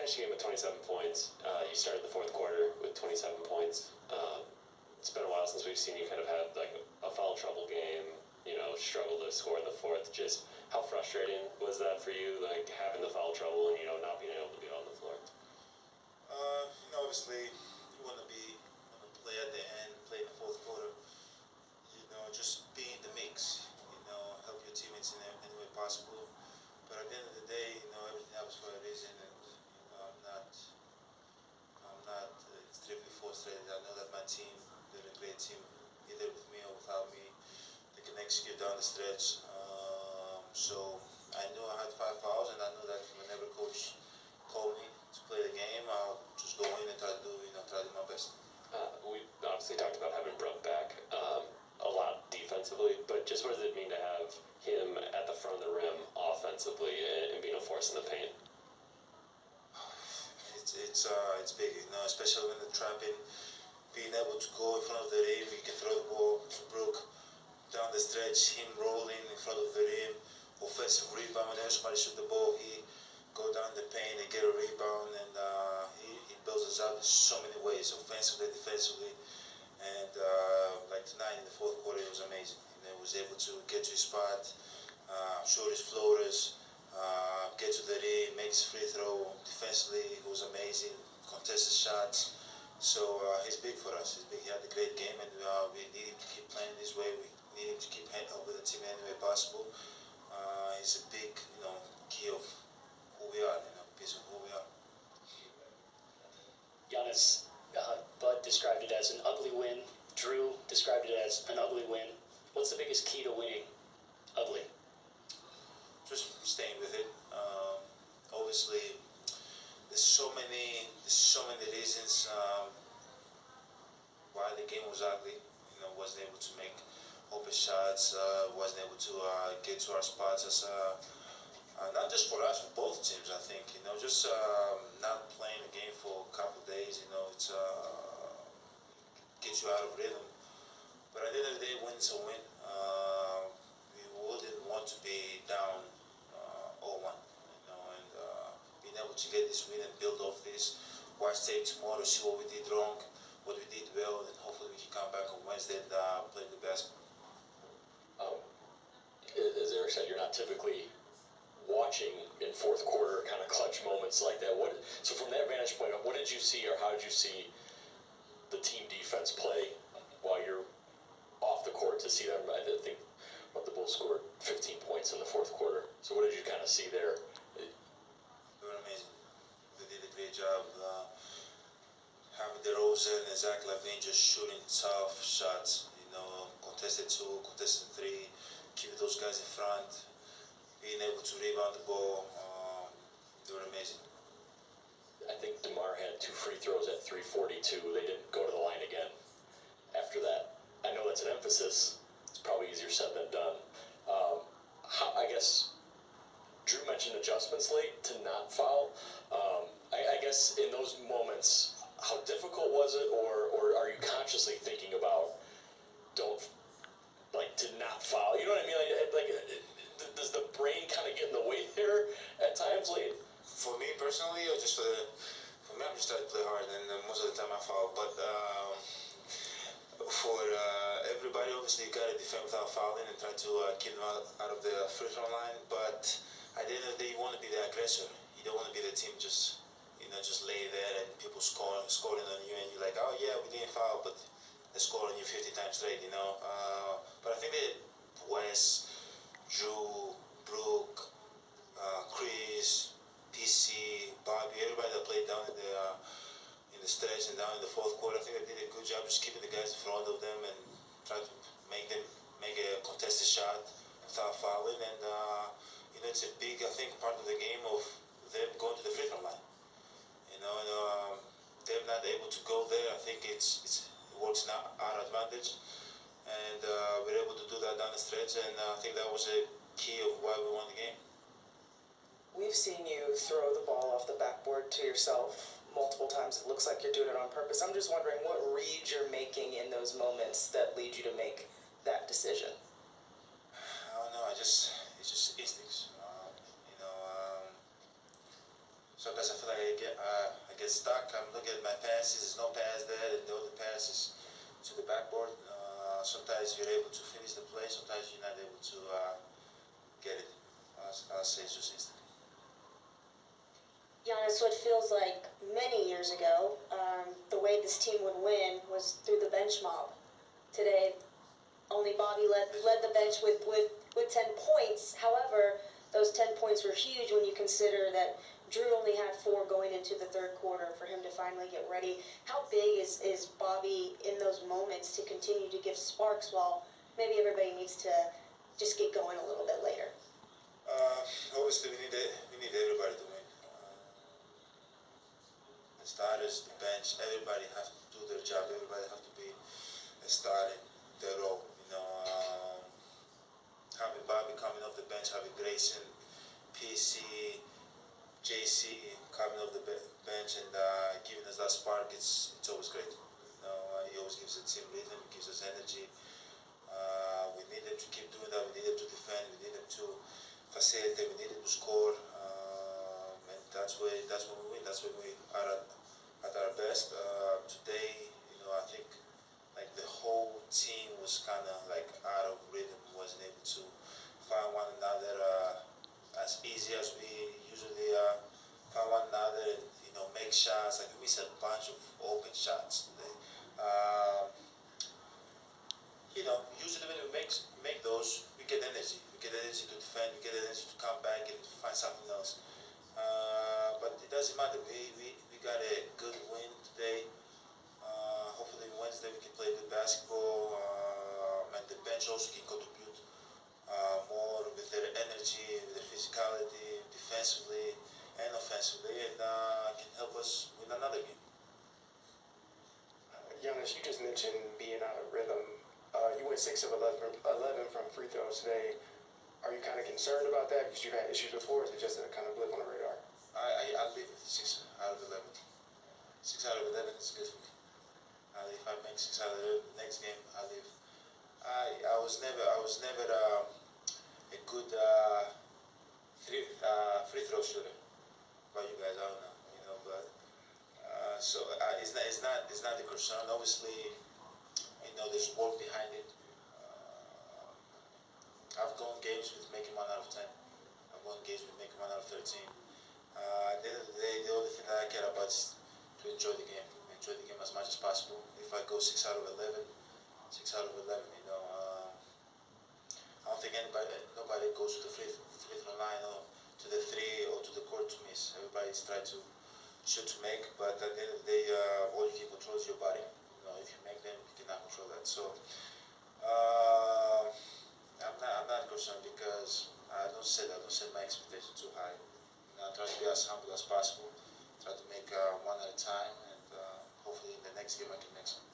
finished the game with 27 points. You started the fourth quarter with 27 points. It's been a while since we've seen you kind of have like a foul trouble game, struggle to score in the fourth. Just how frustrating was that for you, like having the foul trouble and, not being able to be on the floor? Obviously, you want to play at the end, play in the fourth quarter. Just be in the mix. Help your teammates in any way possible. But at the end of the day, everything happens for a reason, and I'm not extremely frustrated. I know that my team, they're a great team, either with me or without me. They can execute down the stretch. So I knew I had 5 fouls, and I knew that whenever coach called me to play the game, I'll just go in and try to do my best. We obviously talked about having Brooke back a lot defensively, but just what does it mean to have him at the front of the rim offensively and being a force in the paint? It's big, especially when they're trapping, being able to go in front of the rim. You can throw the ball to Brooke down the stretch, him rolling in front of the rim, offensive rebound. Whenever somebody shoot the ball, he go down the paint and get a rebound, and he builds us up in so many ways, offensively, defensively. And like tonight in the fourth quarter, it was amazing. He was able to get to his spot, shoot his floaters, get to the rim, make his free throw. Defensively, it was amazing. Contested shots. So he's big for us. He's big. He had a great game, and we need him to keep playing this way. We need him to keep helping the team any way possible. He's a big, key of who we are, piece of who we are. Giannis, Bud described it as an ugly win. Drew described it as an ugly win. What's the biggest key to winning ugly? Just staying with it. Obviously, there's so many reasons why the game was ugly. Wasn't able to make open shots. Wasn't able to get to our spots as not just for us, for both teams. I think just not playing the game for a couple of days. It's gets you out of rhythm. But at the end of the day, win's a win. We wouldn't want to be down 0-1, and being able to get this win and build off this. Watch tape tomorrow, see what we did wrong, what we did well, and hopefully we can come back on Wednesday and play the basketball. As Eric said, you're not typically watching in fourth quarter kind of clutch moments like that. So from that vantage point, what did you see, or how did you see the team defense play while you're off the court to see them? I think the Bulls scored 15 points in the fourth quarter. So what did you kind of see there? They were amazing. They did a great job. Having DeRozan and Zach LaVine just shooting tough shots. Contested 2, contested 3, keeping those guys in front, being able to rebound the ball. They were amazing. I think DeMar had 2 free throws at 3:42. They didn't go to the line again after that. I know that's an emphasis. It's probably easier said than done. I guess Drew mentioned adjustments late to not foul. I guess in those moments, how difficult was it, or are you consciously thinking about to not foul? You know what I mean? Does the brain kind of get in the way there at times late? For me personally, or just for me, I'm just trying to play hard, and most of the time I foul. But for everybody, obviously, you gotta defend without fouling and try to keep them out of the free throw line. But at the end of the day, you want to be the aggressor. You don't want to be the team just lay there and people scoring on you, and you're like, oh yeah, we didn't foul, but they score on you 50 times straight. But I think that Wes, Drew, Brooke, Chris, PC, Bobby, everybody that played down in the stretch and down in the fourth quarter, I think they did a good job just keeping the guys in front of them and try to make a contested shot without fouling. And it's a big, I think, part of the game of them going to the free throw line. They're not able to go there. I think it works now our advantage, and we're able to do that down the stretch. And I think that was a key of why we won the game. We've seen you throw the ball off the backboard to yourself multiple times. It looks like you're doing it on purpose. I'm just wondering what read you're making in those moments that lead you to make that decision. I don't know. It's just instincts. sometimes I feel like I get stuck. I'm looking at my passes. There's no pass there, and the other pass is to the backboard. Sometimes you're able to finish the play. Sometimes you're not able to get it. I'll say it's just instant. Giannis, what feels like many years ago, the way this team would win was through the bench mob. Today, only Bobby led the bench with 10 points. However, those 10 points were huge when you consider that Drew only had 4 going into the third quarter for him to finally get ready. How big is Bobby in those moments to continue to give sparks while maybe everybody needs to just get going a little bit later? Obviously, we need everybody to win. The starters, the bench, everybody has to do their job. Everybody has to be starting their role. Having Bobby coming off the bench, having Grayson, PC, JC coming off the bench and giving us that spark, it's always great. He always gives the team rhythm, gives us energy. We need them to keep doing that. We need them to defend. We need them to facilitate. We need them to score. And that's when we win. That's when we are at our best. Today, I think like the whole team was kind of like out of rhythm. Wasn't able to find one another as easy as we usually find one another and make shots. Like we missed a bunch of open shots today. Usually when we make those, we get energy. We get energy to defend. We get energy to come back and find something else. But it doesn't matter. We got a good win today. Hopefully Wednesday we can play good basketball. And the bench also can contribute more with their energy, with their physicality, defensively and offensively, and can help us win another game. Giannis, you just mentioned being out of rhythm. You went 6 of 11 from free throws today. Are you kind of concerned about that because you've had issues before, or is it just a kind of blip on the radar? I'll leave it 6 out of 11. 6 out of 11 is good for me. If I make 6 out of 11 next game, I'll leave. I was never a good free throw shooter. But you guys, I don't know, but so it's not the concern. Obviously, there's work behind it. I've gone games with making 1 out of 10. I've gone games with making 1 out of 13. At the end of the day, the only thing that I care about is to enjoy the game as much as possible. If I go 6 out of 11, 6 out of 11, I don't think nobody goes to the free throw line or to the 3 or to the court to miss. Everybody's trying to shoot to make, but at the end of the day, all you can control is your body. If you make them, you cannot control that. So I'm not concerned because I don't set my expectations too high. I try to be as humble as possible. Try to make 1 at a time, and hopefully in the next game I can make some.